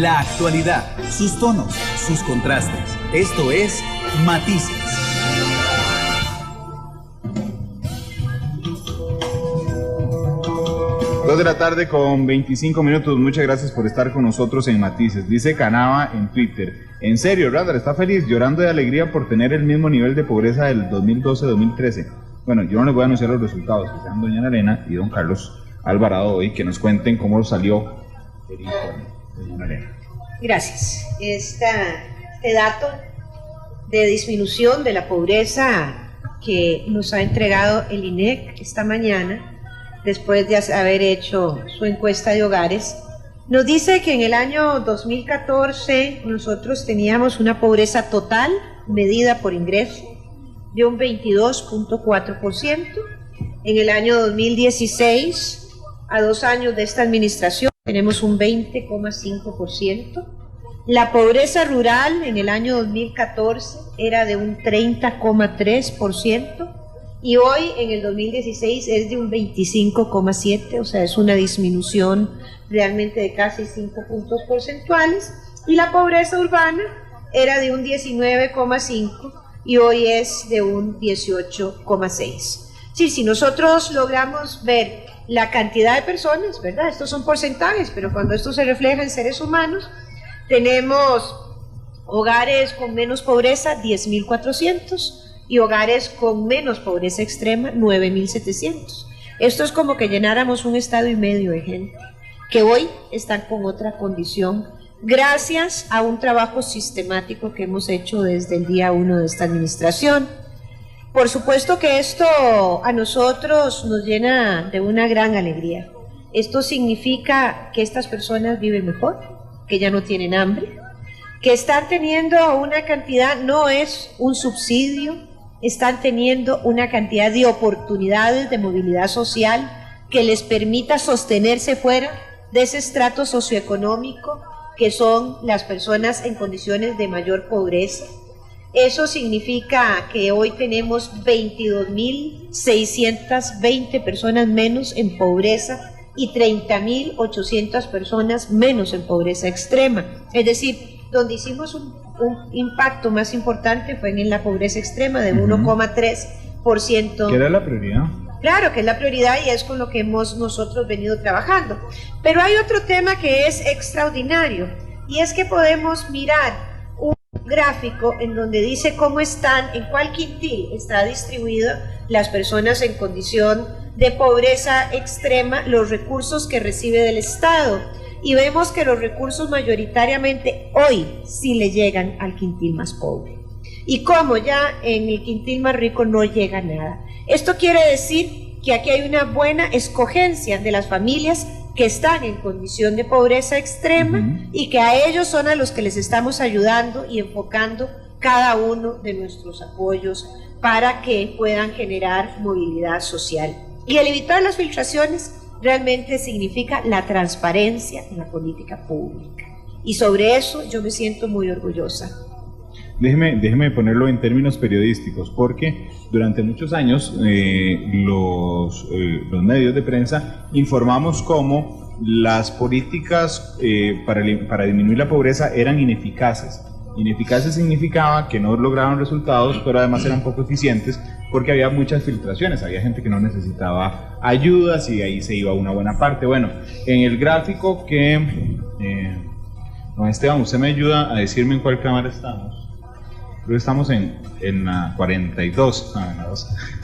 La actualidad, sus tonos, sus contrastes. Esto es Matices. Dos de la tarde con 25 minutos. Muchas gracias por estar con nosotros en Matices. Dice Canava en Twitter: en serio, Randall está feliz, llorando de alegría por tener el mismo nivel de pobreza del 2012-2013. Bueno, yo no les voy a anunciar los resultados, que sean doña Elena y don Carlos Alvarado hoy, que nos cuenten cómo salió el informe. Doña Elena. Gracias. Este dato de disminución de la pobreza que nos ha entregado el INEC esta mañana, después de haber hecho su encuesta de hogares, nos dice que en el año 2014 nosotros teníamos una pobreza total medida por ingreso de un 22.4%. En el año 2016, a 2 años de esta administración, tenemos un 20.5%. La pobreza rural en el año 2014 era de un 30.3%. Y hoy, en el 2016, es de un 25,7%, o sea, es una disminución realmente de casi 5 puntos porcentuales. Y la pobreza urbana era de un 19,5% y hoy es de un 18,6%. Sí, si nosotros logramos ver la cantidad de personas, ¿verdad? Estos son porcentajes, pero cuando esto se refleja en seres humanos, tenemos hogares con menos pobreza, 10.400, y hogares con menos pobreza extrema, 9.700. Esto es como que llenáramos un estado y medio de gente que hoy están con otra condición, gracias a un trabajo sistemático que hemos hecho desde el día 1 de esta administración. Por supuesto que esto a nosotros nos llena de una gran alegría. Esto significa que estas personas viven mejor, que ya no tienen hambre, que están teniendo una cantidad, no es un subsidio, están teniendo una cantidad de oportunidades de movilidad social que les permita sostenerse fuera de ese estrato socioeconómico que son las personas en condiciones de mayor pobreza. Eso significa que hoy tenemos 22.620 personas menos en pobreza y 30.800 personas menos en pobreza extrema. Es decir, donde hicimos un impacto más importante fue en la pobreza extrema de 1,3%. ¿Qué era la prioridad? Claro que es la prioridad y es con lo que hemos nosotros venido trabajando. Pero hay otro tema que es extraordinario y es que podemos mirar un gráfico en donde dice cómo están, en cuál quintil está distribuida las personas en condición de pobreza extrema, los recursos que recibe del Estado. Y vemos que los recursos mayoritariamente hoy sí le llegan al quintil más pobre. Y como ya en el quintil más rico no llega nada. Esto quiere decir que aquí hay una buena escogencia de las familias que están en condición de pobreza extrema y que a ellos son a los que les estamos ayudando y enfocando cada uno de nuestros apoyos para que puedan generar movilidad social. Y el evitar las filtraciones realmente significa la transparencia en la política pública. Y sobre eso yo me siento muy orgullosa. Déjeme ponerlo en términos periodísticos, porque durante muchos años los medios de prensa informamos cómo las políticas para disminuir la pobreza eran ineficaces. Ineficaces significaba que no lograban resultados, pero además eran poco eficientes porque había muchas filtraciones, había gente que no necesitaba ayudas y ahí se iba una buena parte. Bueno, en el gráfico que... don Esteban, usted me ayuda a decirme en cuál cámara estamos. Creo que estamos en la 42.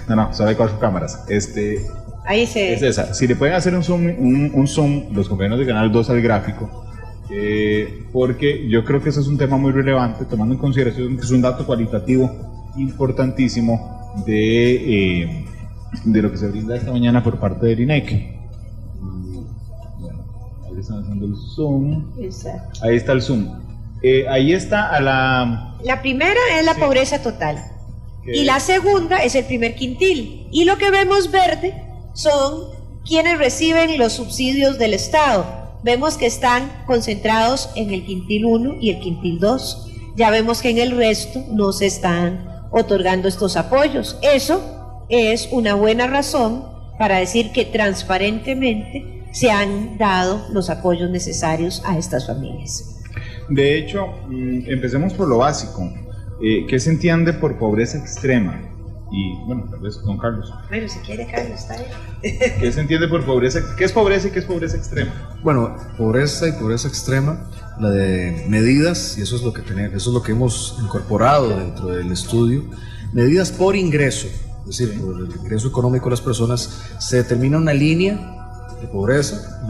No, solo hay 4 cámaras. Ahí se... Es esa. Si le pueden hacer un zoom los compañeros de Canal 2 al gráfico, porque yo creo que ese es un tema muy relevante, tomando en consideración que es un dato cualitativo importantísimo de lo que se brinda esta mañana por parte del INEC. Bueno, ahí están haciendo el zoom. Exacto. Ahí está el zoom. Ahí está La primera es la pobreza total. Y la segunda es el primer quintil. Y lo que vemos verde son quienes reciben los subsidios del Estado. Vemos que están concentrados en el quintil 1 y el quintil 2. Ya vemos que en el resto no se están otorgando estos apoyos. Eso es una buena razón para decir que transparentemente se han dado los apoyos necesarios a estas familias. De hecho, empecemos por lo básico. ¿Qué se entiende por pobreza extrema? Y bueno, tal vez don Carlos. Bueno, si quiere Carlos, está bien. ¿Qué se entiende por pobreza? ¿Qué es pobreza y qué es pobreza extrema? Bueno, pobreza y pobreza extrema, la de medidas, y eso es lo que hemos incorporado dentro del estudio, medidas por ingreso, es decir, por el ingreso económico de las personas, se determina una línea de pobreza,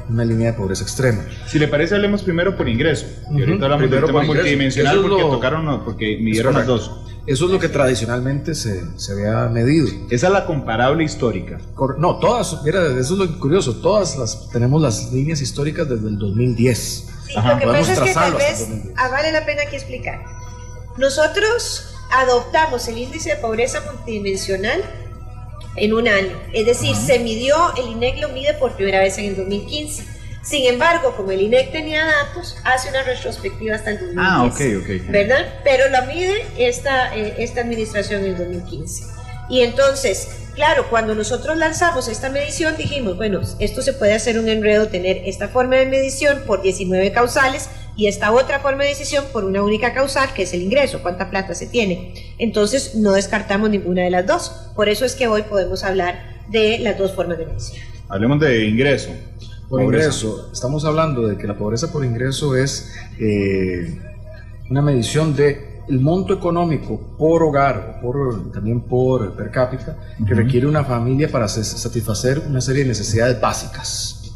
una línea de pobreza extrema. Si le parece, hablemos primero por ingreso. Y ahorita hablamos del tema multidimensional porque midieron las dos. Eso es lo que tradicionalmente se había medido. Esa es la comparable histórica. No, todas, mira, eso es lo curioso, tenemos las líneas históricas desde el 2010. Sí, lo que pasa es que tal vez vale la pena aquí explicar. Nosotros adoptamos el índice de pobreza multidimensional en un año, es decir, se midió, el INEC lo mide por primera vez en el 2015. Sin embargo, como el INEC tenía datos, hace una retrospectiva hasta el 2010. Ok. ¿Verdad? Pero la mide esta administración en el 2015. Y entonces, claro, cuando nosotros lanzamos esta medición, dijimos, bueno, esto se puede hacer un enredo, tener esta forma de medición por 19 causales y esta otra forma de decisión por una única causal, que es el ingreso, cuánta plata se tiene. Entonces, no descartamos ninguna de las dos. Por eso es que hoy podemos hablar de las dos formas de medición. Hablemos de ingreso. Por ingreso, estamos hablando de que la pobreza por ingreso es una medición de el monto económico por hogar, también por per cápita, que requiere una familia para satisfacer una serie de necesidades básicas.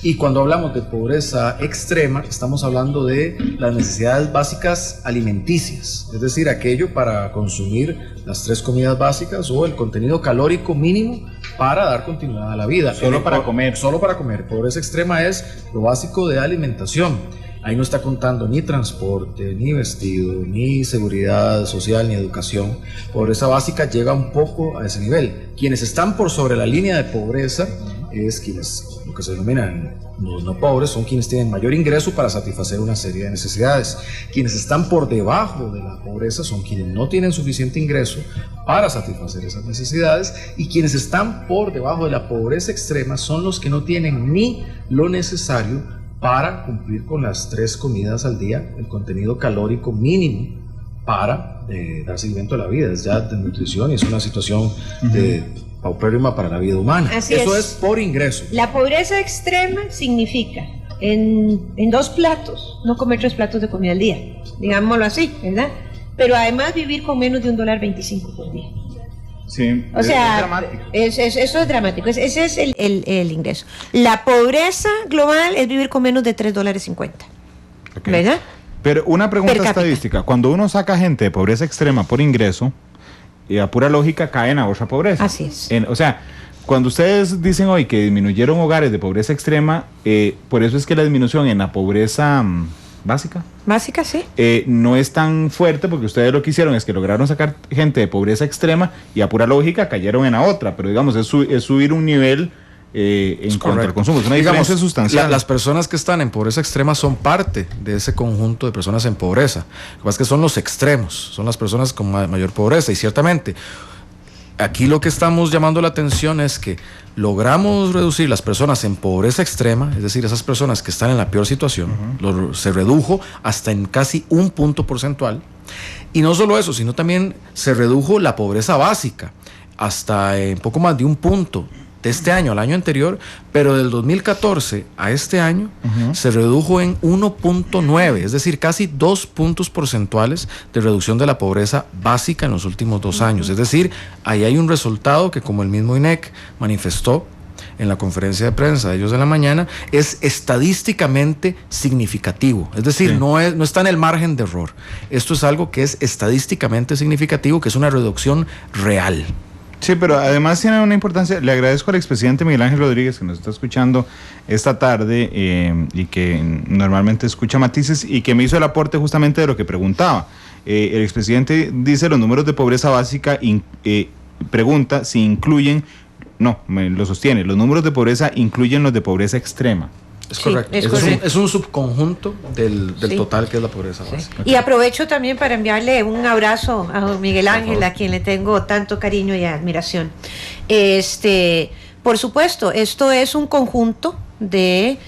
Y cuando hablamos de pobreza extrema, estamos hablando de las necesidades básicas alimenticias, es decir, aquello para consumir las 3 comidas básicas o el contenido calórico mínimo para dar continuidad a la vida. Solo para comer. Solo para comer. Pobreza extrema es lo básico de alimentación. Ahí no está contando ni transporte, ni vestido, ni seguridad social, ni educación. Pobreza básica llega un poco a ese nivel. Quienes están por sobre la línea de pobreza es quienes, lo que se denominan los no pobres, son quienes tienen mayor ingreso para satisfacer una serie de necesidades. Quienes están por debajo de la pobreza son quienes no tienen suficiente ingreso para satisfacer esas necesidades, y quienes están por debajo de la pobreza extrema son los que no tienen ni lo necesario para cumplir con las 3 comidas al día, el contenido calórico mínimo para dar seguimiento a la vida. Es ya de nutrición y es una situación paupérrima para la vida humana. Eso es por ingreso. La pobreza extrema significa en 2 platos, no comer 3 platos de comida al día, digámoslo así, ¿verdad? Pero además vivir con menos de $1.25 por día. Sí, o sea, es dramático. Eso es dramático. Ese es el ingreso. La pobreza global es vivir con menos de $3.50. Okay. ¿Verdad? Pero una pregunta estadística: cuando uno saca gente de pobreza extrema por ingreso, a pura lógica caen a otra pobreza. Así es. O sea, cuando ustedes dicen hoy que disminuyeron hogares de pobreza extrema, por eso es que la disminución en la pobreza básica, sí, no es tan fuerte, porque ustedes lo que hicieron es que lograron sacar gente de pobreza extrema y a pura lógica cayeron en la otra, pero digamos es subir un nivel en cuanto al consumo. Es una diferencia sustancial. Las personas que están en pobreza extrema son parte de ese conjunto de personas en pobreza. Lo que pasa es que son los extremos, son las personas con mayor pobreza, y ciertamente aquí lo que estamos llamando la atención es que logramos reducir las personas en pobreza extrema, es decir, esas personas que están en la peor situación, se redujo hasta en casi 1 punto porcentual. Y no solo eso, sino también se redujo la pobreza básica hasta en poco más de 1 punto de este año al año anterior, pero del 2014 a este año se redujo en 1.9, es decir, casi 2 puntos porcentuales de reducción de la pobreza básica en los últimos 2 años. Es decir, ahí hay un resultado que, como el mismo INEC manifestó en la conferencia de prensa de ellos de la mañana, es estadísticamente significativo. Es decir, no está en el margen de error. Esto es algo que es estadísticamente significativo, que es una reducción real. Sí, pero además tiene una importancia. Le agradezco al expresidente Miguel Ángel Rodríguez, que nos está escuchando esta tarde y que normalmente escucha Matices, y que me hizo el aporte justamente de lo que preguntaba. El expresidente dice: los números de pobreza básica, pregunta si incluyen, lo sostiene, los números de pobreza incluyen los de pobreza extrema. Es correcto. Es un subconjunto del total que es la pobreza básica. Y aprovecho también para enviarle un abrazo a don Miguel Ángel, a quien le tengo tanto cariño y admiración. Por supuesto, esto es un conjunto de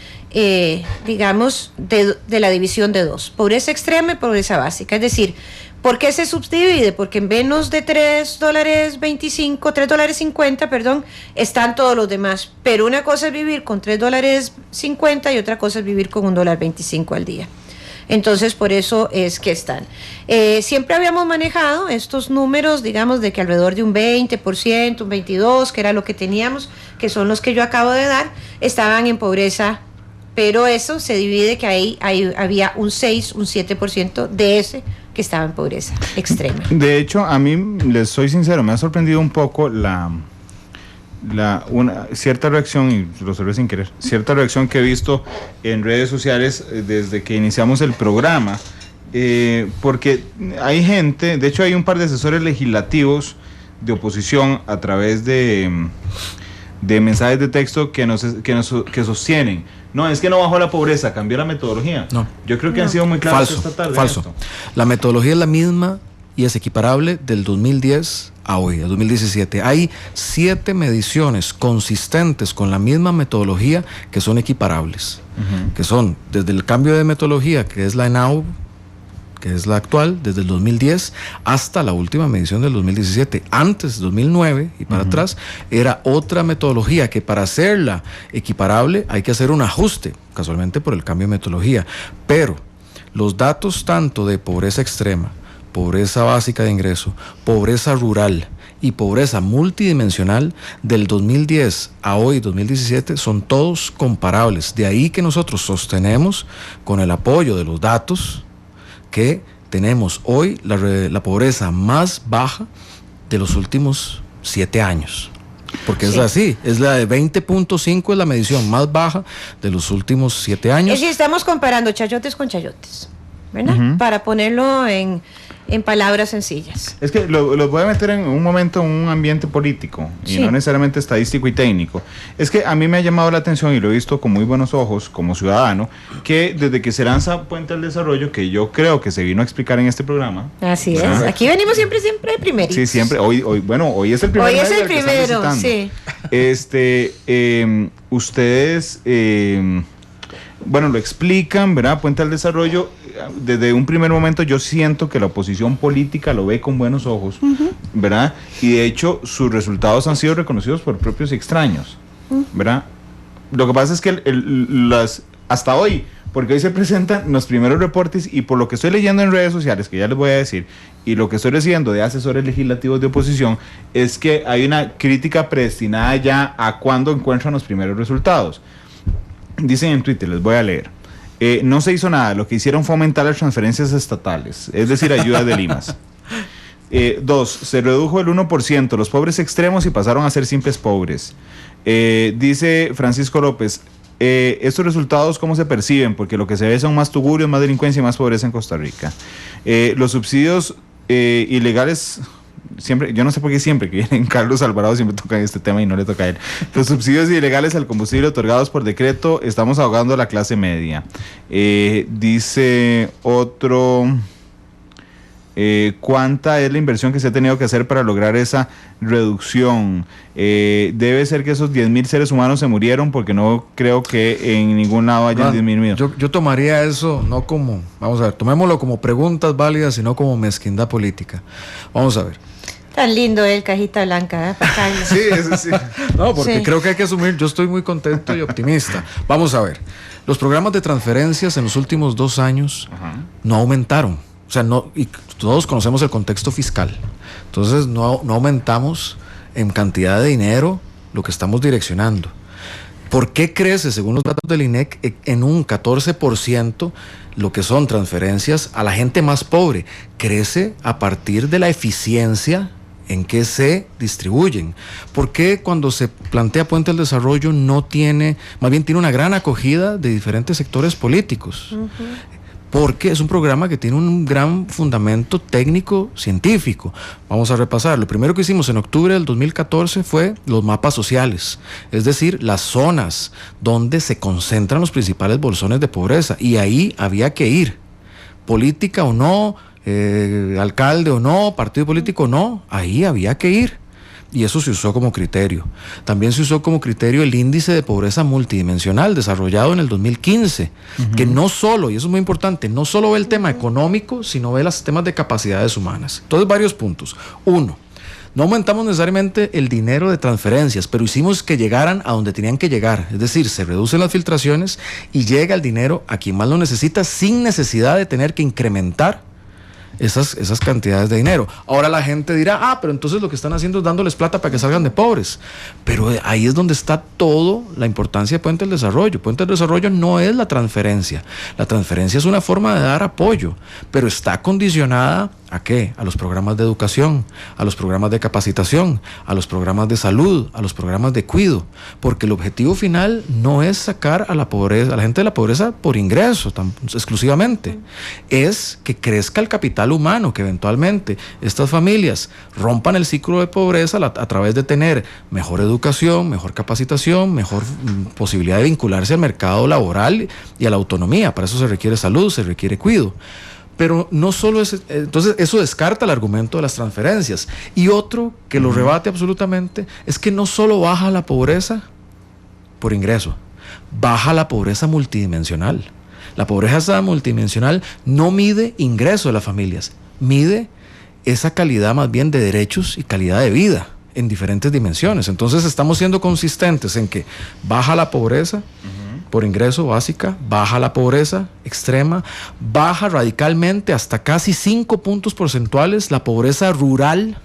digamos, de la división de dos, pobreza extrema y pobreza básica. Es decir, ¿por qué se subdivide? Porque en menos de $3.50, perdón, están todos los demás. Pero una cosa es vivir con $3.50 y otra cosa es vivir con $1.25 al día. Entonces, por eso es que están. Siempre habíamos manejado estos números, digamos, de que alrededor de un 20%, un 22%, que era lo que teníamos, que son los que yo acabo de dar, estaban en pobreza, pero eso se divide que ahí había un 6, un 7% de ese que estaba en pobreza extrema. De hecho, a mí, les soy sincero, me ha sorprendido un poco una cierta reacción, y lo observé sin querer, cierta reacción que he visto en redes sociales desde que iniciamos el programa, porque hay gente, de hecho hay un par de asesores legislativos de oposición a través de mensajes de texto que sostienen, no, es que no bajó la pobreza, cambió la metodología. No. Yo creo que han sido muy claros esta tarde. Falso. La metodología es la misma y es equiparable del 2010 a hoy, a 2017. Hay 7 mediciones consistentes con la misma metodología que son equiparables, que son desde el cambio de metodología, que es la ENAU, que es la actual, desde el 2010 hasta la última medición del 2017. Antes, 2009 y para atrás, era otra metodología que para hacerla equiparable hay que hacer un ajuste, casualmente por el cambio de metodología. Pero los datos tanto de pobreza extrema, pobreza básica de ingreso, pobreza rural y pobreza multidimensional del 2010 a hoy, 2017, son todos comparables. De ahí que nosotros sostenemos, con el apoyo de los datos, que tenemos hoy la pobreza más baja de los últimos 7 años. Porque sí, es así, es la de 20.5, es la medición más baja de los últimos 7 años. Es decir, estamos comparando chayotes con chayotes, ¿verdad? Para ponerlo en palabras sencillas. Es que los voy a meter en un momento en un ambiente político y no necesariamente estadístico y técnico. Es que a mí me ha llamado la atención y lo he visto con muy buenos ojos como ciudadano, que desde que se lanza Puente al Desarrollo, que yo creo que se vino a explicar en este programa. Así es, aquí venimos siempre primero. Sí, siempre, hoy es el primero. Hoy es el primero, sí. Ustedes, lo explican, ¿verdad? Puente al Desarrollo. Desde un primer momento yo siento que la oposición política lo ve con buenos ojos, ¿verdad? Y de hecho sus resultados han sido reconocidos por propios y extraños, ¿verdad? Lo que pasa es que hasta hoy, porque hoy se presentan los primeros reportes y por lo que estoy leyendo en redes sociales, que ya les voy a decir, y lo que estoy recibiendo de asesores legislativos de oposición, es que hay una crítica predestinada ya a cuándo encuentran los primeros resultados. Dicen en Twitter, les voy a leer. No se hizo nada, lo que hicieron fue aumentar las transferencias estatales, es decir, ayudas de limas. 2, se redujo el 1% los pobres extremos y pasaron a ser simples pobres. Dice Francisco López, estos resultados ¿cómo se perciben? Porque lo que se ve son más tugurios, más delincuencia y más pobreza en Costa Rica. Los subsidios ilegales... Siempre, yo no sé por qué siempre que viene Carlos Alvarado siempre toca este tema y no le toca a él. Los subsidios ilegales al combustible otorgados por decreto, estamos ahogando a la clase media. Dice otro, ¿cuánta es la inversión que se ha tenido que hacer para lograr esa reducción? Debe ser que esos 10,000 seres humanos se murieron, porque no creo que en ningún lado hayan disminuido. Yo tomaría eso no como, vamos a ver, tomémoslo como preguntas válidas, sino como mezquindad política. Vamos a ver. Tan lindo el cajita blanca, ¿eh? Sí, eso sí. No, porque creo que hay que asumir, yo estoy muy contento y optimista. Vamos a ver, los programas de transferencias en los últimos 2 años no aumentaron. O sea, no, y todos conocemos el contexto fiscal. Entonces no aumentamos en cantidad de dinero lo que estamos direccionando. ¿Por qué crece, según los datos del INEC, en un 14% lo que son transferencias a la gente más pobre? Crece a partir de la eficiencia en que se distribuyen. ¿Por qué cuando se plantea Puente al Desarrollo no tiene, más bien tiene una gran acogida de diferentes sectores políticos? Porque es un programa que tiene un gran fundamento técnico-científico. Vamos a repasar. Lo primero que hicimos en octubre del 2014 fue los mapas sociales, es decir, las zonas donde se concentran los principales bolsones de pobreza, y ahí había que ir, política o no, alcalde o no, partido político o no, ahí había que ir. y eso se usó como criterio. También se usó como criterio el índice de pobreza multidimensional desarrollado en el 2015, que no solo, y eso es muy importante, no solo ve el tema económico, sino ve los temas de capacidades humanas. Entonces, varios puntos. Uno, no aumentamos necesariamente el dinero de transferencias, pero hicimos que llegaran a donde tenían que llegar. Es decir, se reducen las filtraciones y llega el dinero a quien más lo necesita sin necesidad de tener que incrementar esas cantidades de dinero. Ahora la gente dirá, pero entonces lo que están haciendo es dándoles plata para que salgan de pobres. Pero ahí es donde está todo la importancia de Puente del Desarrollo. Puente del Desarrollo no es la transferencia. La transferencia es una forma de dar apoyo, pero está condicionada ¿a qué? A los programas de educación, a los programas de capacitación, a los programas de salud, a los programas de cuidado, porque el objetivo final no es sacar a la pobreza, a la gente de la pobreza por ingreso exclusivamente, es que crezca el capital humano, que eventualmente estas familias rompan el ciclo de pobreza a través de tener mejor educación, mejor capacitación, mejor posibilidad de vincularse al mercado laboral y a la autonomía. Para eso se requiere salud, se requiere cuidado. Pero no solo es, entonces eso descarta el argumento de las transferencias. Y otro que lo rebate absolutamente es que no solo baja la pobreza por ingreso, baja la pobreza multidimensional. La pobreza multidimensional no mide ingreso de las familias, mide esa calidad más bien de derechos y calidad de vida en diferentes dimensiones. Entonces estamos siendo consistentes en que baja la pobreza por ingreso básica, baja la pobreza extrema, baja radicalmente hasta casi 5 puntos porcentuales la pobreza rural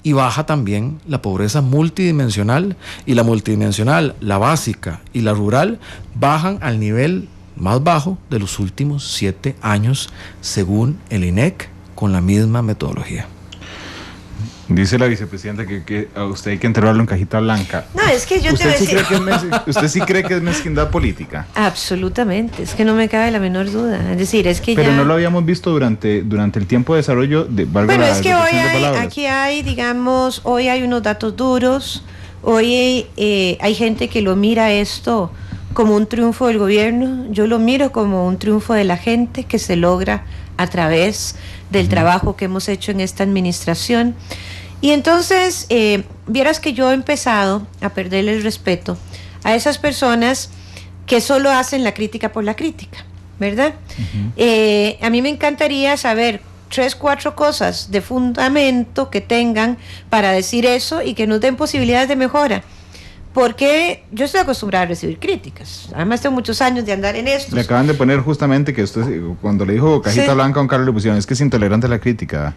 y baja también la pobreza multidimensional, y la multidimensional, la básica y la rural bajan al nivel más bajo de los últimos 7 años según el INEC con la misma metodología. Dice la vicepresidenta que a usted hay que enterrarlo en cajita blanca. No, es que yo te voy a decir... ¿Usted sí cree que es mezquindad política? Absolutamente, es que no me cabe la menor duda. Es decir, es que pero ya... no lo habíamos visto durante el tiempo de desarrollo de... Bueno, es que hoy aquí hay, digamos, hoy hay unos datos duros, hoy hay gente que lo mira esto como un triunfo del gobierno, yo lo miro como un triunfo de la gente que se logra a través del trabajo que hemos hecho en esta administración. Y entonces, vieras que yo he empezado a perderle el respeto a esas personas que solo hacen la crítica por la crítica, ¿verdad? A mí me encantaría saber 3, 4 cosas de fundamento que tengan para decir eso y que nos den posibilidades de mejora. Porque yo estoy acostumbrada a recibir críticas. Además tengo muchos años de andar en esto. Le acaban de poner justamente que usted, cuando le dijo cajita blanca a don Carlos, le pusieron, es que es intolerante a la crítica.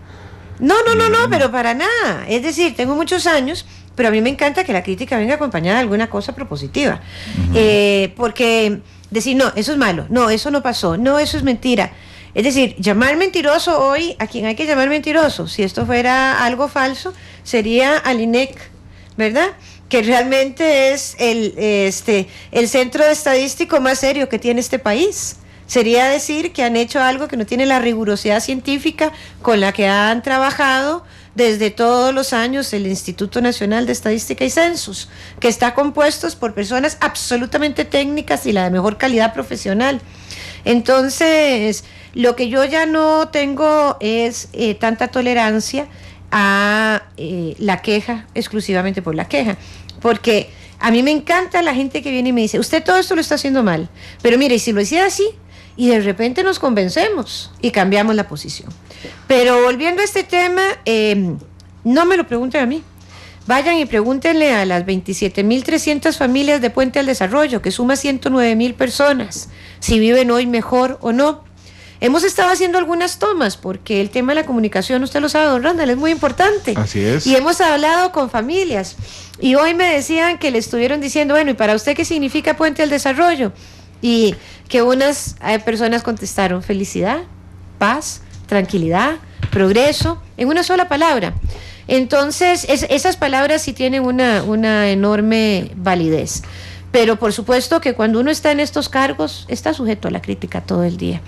No, pero para nada. Es decir, tengo muchos años, pero a mí me encanta que la crítica venga acompañada de alguna cosa propositiva. Porque decir, no, eso es malo, no, eso no pasó, no, eso es mentira. Es decir, llamar mentiroso hoy, a quien hay que llamar mentiroso, si esto fuera algo falso, sería al INEC, ¿verdad? Que realmente es el centro estadístico más serio que tiene este país. Sería decir que han hecho algo que no tiene la rigurosidad científica con la que han trabajado desde todos los años el Instituto Nacional de Estadística y Censos, que está compuesto por personas absolutamente técnicas y la de mejor calidad profesional. Entonces, lo que yo ya no tengo es tanta tolerancia a la queja, exclusivamente por la queja, porque a mí me encanta la gente que viene y me dice, usted todo esto lo está haciendo mal, pero mire, y si lo hiciera así, y de repente nos convencemos y cambiamos la posición. Pero volviendo a este tema, no me lo pregunten a mí, vayan y pregúntenle a las 27.300 familias de Puente al Desarrollo, que suma 109.000 personas, si viven hoy mejor o no. Hemos estado haciendo algunas tomas, porque el tema de la comunicación, usted lo sabe, don Randall, es muy importante. Así es. Y hemos hablado con familias, y hoy me decían que le estuvieron diciendo, bueno, ¿y para usted qué significa Puente al Desarrollo? Y que unas personas contestaron felicidad, paz, tranquilidad, progreso, en una sola palabra. Entonces, esas palabras sí tienen una enorme validez. Pero por supuesto que cuando uno está en estos cargos, está sujeto a la crítica todo el día.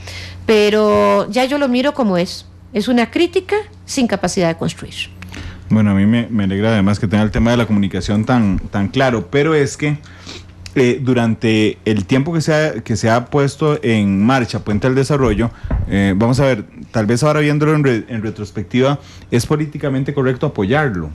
Pero ya yo lo miro como es una crítica sin capacidad de construir. Bueno, a mí me alegra además que tenga el tema de la comunicación tan claro, pero es que durante el tiempo que se ha puesto en marcha Puente al Desarrollo, vamos a ver, tal vez ahora viéndolo en retrospectiva, es políticamente correcto apoyarlo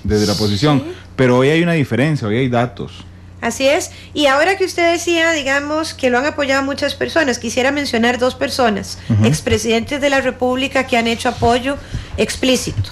desde la oposición, pero hoy hay una diferencia, hoy hay datos. Así es, y ahora que usted decía, digamos, que lo han apoyado muchas personas, quisiera mencionar 2 personas, expresidentes de la República que han hecho apoyo explícito.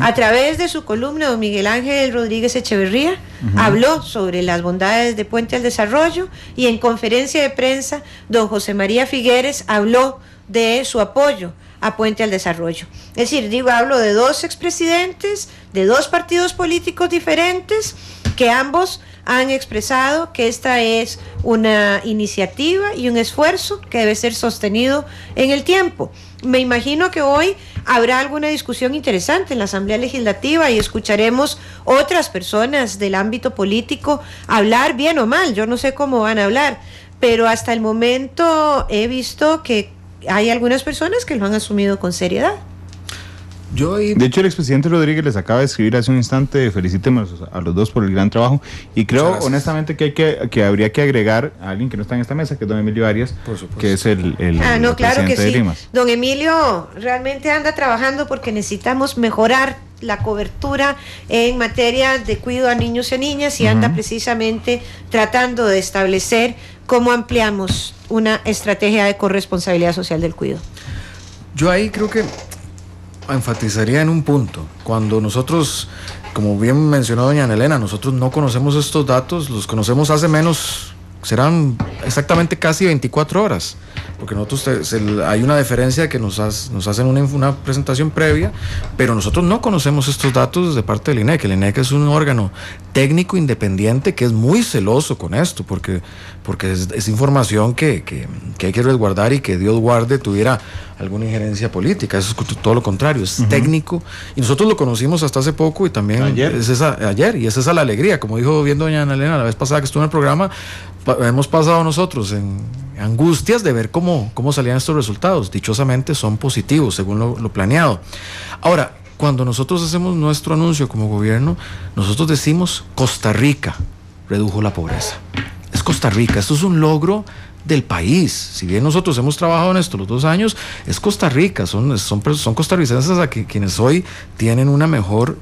A través de su columna, don Miguel Ángel Rodríguez Echeverría habló sobre las bondades de Puente al Desarrollo, y en conferencia de prensa, don José María Figueres habló de su apoyo a Puente al Desarrollo. Es decir, hablo de 2 expresidentes, de 2 partidos políticos diferentes, que ambos han expresado que esta es una iniciativa y un esfuerzo que debe ser sostenido en el tiempo. Me imagino que hoy habrá alguna discusión interesante en la Asamblea Legislativa y escucharemos otras personas del ámbito político hablar bien o mal. Yo no sé cómo van a hablar, pero hasta el momento he visto que hay algunas personas que lo han asumido con seriedad. De hecho, el expresidente Rodríguez les acaba de escribir hace un instante: felicíteme a los 2 por el gran trabajo, y creo honestamente que habría que agregar a alguien que no está en esta mesa, que es don Emilio Arias, que es el no, claro que presidente de sí. Limas. Don Emilio realmente anda trabajando porque necesitamos mejorar la cobertura en materia de cuidado a niños y a niñas, y anda precisamente tratando de establecer cómo ampliamos una estrategia de corresponsabilidad social del cuidado. Yo ahí creo que enfatizaría en un punto. Cuando nosotros, como bien mencionó doña Ana Elena, nosotros no conocemos estos datos, los conocemos hace menos, serán exactamente casi 24 horas, porque nosotros hay una diferencia que nos hacen una presentación previa, pero nosotros no conocemos estos datos de parte del INEC. El INEC es un órgano técnico independiente que es muy celoso con esto, porque es información que hay que resguardar, y que Dios guarde tuviera alguna injerencia política. Eso es todo lo contrario, es técnico, y nosotros lo conocimos hasta hace poco, y también ayer, y es esa la alegría, como dijo bien doña Ana Elena la vez pasada que estuvo en el programa. Hemos pasado nosotros en angustias de ver cómo salían estos resultados. Dichosamente son positivos según lo planeado. Ahora, cuando nosotros hacemos nuestro anuncio como gobierno, nosotros decimos: Costa Rica redujo la pobreza. Es Costa Rica, esto es un logro del país. Si bien nosotros hemos trabajado en esto los 2 años, es Costa Rica, son costarricenses a quienes hoy tienen una mejor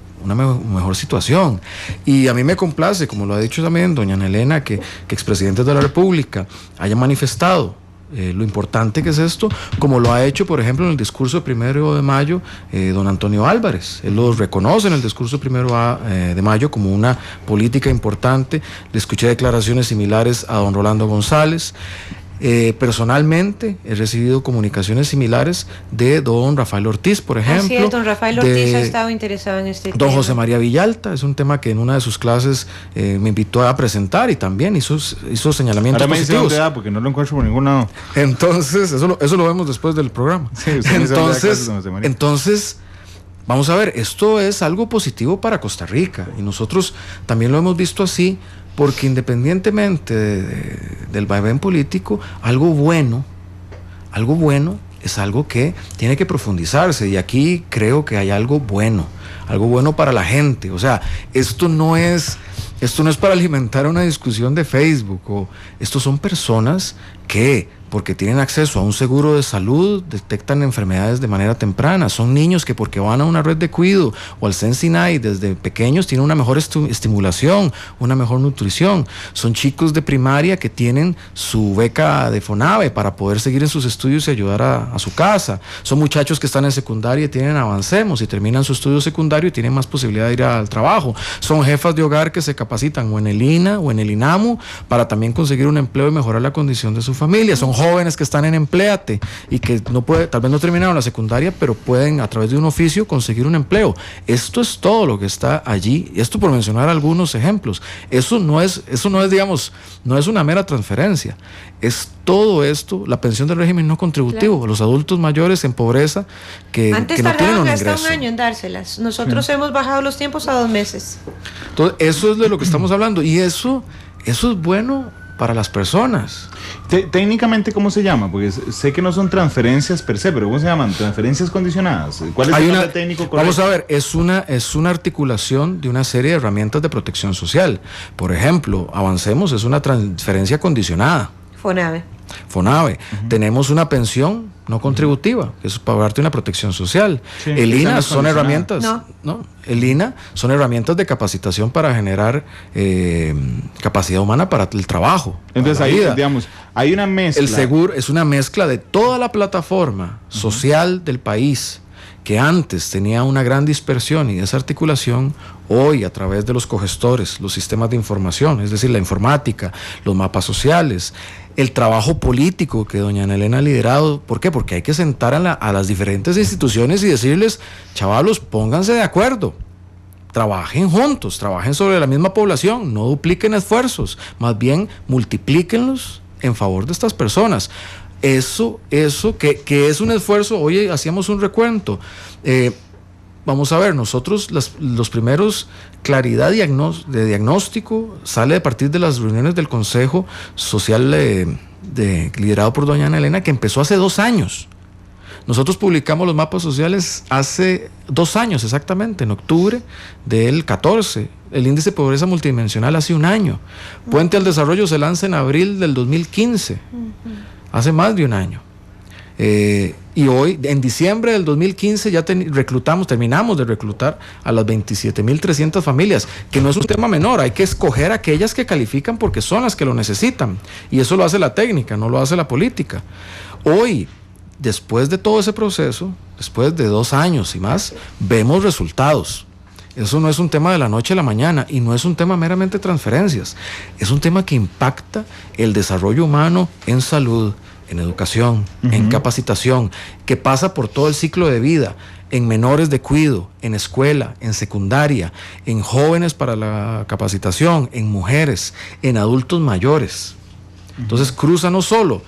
situación. Y a mí me complace, como lo ha dicho también doña Ana Elena, que expresidentes de la República hayan manifestado lo importante que es esto, como lo ha hecho, por ejemplo, en el discurso de 1 de mayo, don Antonio Álvarez. Él lo reconoce en el discurso de 1 de mayo como una política importante. Le escuché declaraciones similares a don Rolando González. Personalmente he recibido comunicaciones similares de don Rafael Ortiz, por ejemplo. Así es, don Rafael Ortiz ha estado interesado en este tema. Don José María Villalta, es un tema que en una de sus clases me invitó a presentar, y también hizo señalamientos ahora positivos. Me dice porque no lo encuentro por ningún lado. Entonces, eso lo vemos después del programa. Sí, entonces, vamos a ver, esto es algo positivo para Costa Rica, y nosotros también lo hemos visto así, porque independientemente del vaivén político, algo bueno es algo que tiene que profundizarse, y aquí creo que hay algo bueno para la gente. O sea, esto no es para alimentar una discusión de Facebook, estos son personas que, porque tienen acceso a un seguro de salud, detectan enfermedades de manera temprana. Son niños que, porque van a una red de cuidado o al Sensinay desde pequeños, tienen una mejor estimulación, una mejor nutrición. Son chicos de primaria que tienen su beca de FONAVE para poder seguir en sus estudios y ayudar a su casa. Son muchachos que están en secundaria y tienen Avancemos y terminan su estudio secundario y tienen más posibilidad de ir al trabajo. Son jefas de hogar que se capacitan o en el INA o en el INAMU para también conseguir un empleo y mejorar la condición de su familia. Son jóvenes que están en Empléate y que tal vez no terminaron la secundaria, pero pueden a través de un oficio conseguir un empleo. Esto es todo lo que está allí. Esto por mencionar algunos ejemplos. Eso no es, digamos, no es una mera transferencia. Es todo esto, la pensión del régimen no contributivo, claro. Los adultos mayores en pobreza que no tienen un ingreso. Antes tardaban hasta un año en dárselas. Nosotros hemos bajado los tiempos a 2 meses. Entonces, eso es de lo que estamos hablando, y eso es bueno para las personas. Técnicamente, ¿cómo se llama? Porque sé que no son transferencias per se, pero ¿cómo se llaman? Transferencias condicionadas. ¿Cuál es el nombre técnico correcto? Vamos a ver, es una articulación de una serie de herramientas de protección social. Por ejemplo, Avancemos es una transferencia condicionada. FONAVE. Tenemos una pensión no contributiva, que es para darte una protección social. Sí, el INA no son herramientas, el INA son herramientas de capacitación para generar capacidad humana para el trabajo. Entonces ahí, digamos, hay una mezcla. El seguro es una mezcla de toda la plataforma social del país, que antes tenía una gran dispersión y desarticulación. Hoy, a través de los cogestores, los sistemas de información, es decir, la informática, los mapas sociales, el trabajo político que doña Ana Elena ha liderado. ¿Por qué? Porque hay que sentar a las diferentes instituciones y decirles: chavalos, pónganse de acuerdo, trabajen juntos, trabajen sobre la misma población, no dupliquen esfuerzos, más bien multiplíquenlos en favor de estas personas. Eso que es un esfuerzo. Hoy hacíamos un recuento. Vamos a ver, nosotros los primeros claridad de diagnóstico sale a partir de las reuniones del Consejo Social liderado por doña Ana Elena, que empezó hace 2 años. Nosotros publicamos los mapas sociales hace 2 años exactamente, en octubre del 14. El índice de pobreza multidimensional hace 1 año. Puente al Desarrollo se lanza en abril del 2015, hace más de 1 año. Y hoy, en diciembre del 2015, ya terminamos de reclutar a las 27.300 familias, que no es un tema menor. Hay que escoger aquellas que califican porque son las que lo necesitan, y eso lo hace la técnica, no lo hace la política. Hoy, después de todo ese proceso, después de 2 años y más, vemos resultados. Eso no es un tema de la noche a la mañana, y no es un tema meramente de transferencias. Es un tema que impacta el desarrollo humano en salud, en educación, en capacitación, que pasa por todo el ciclo de vida, en menores de cuidado, en escuela, en secundaria, en jóvenes para la capacitación, en mujeres, en adultos mayores. Entonces cruza no solo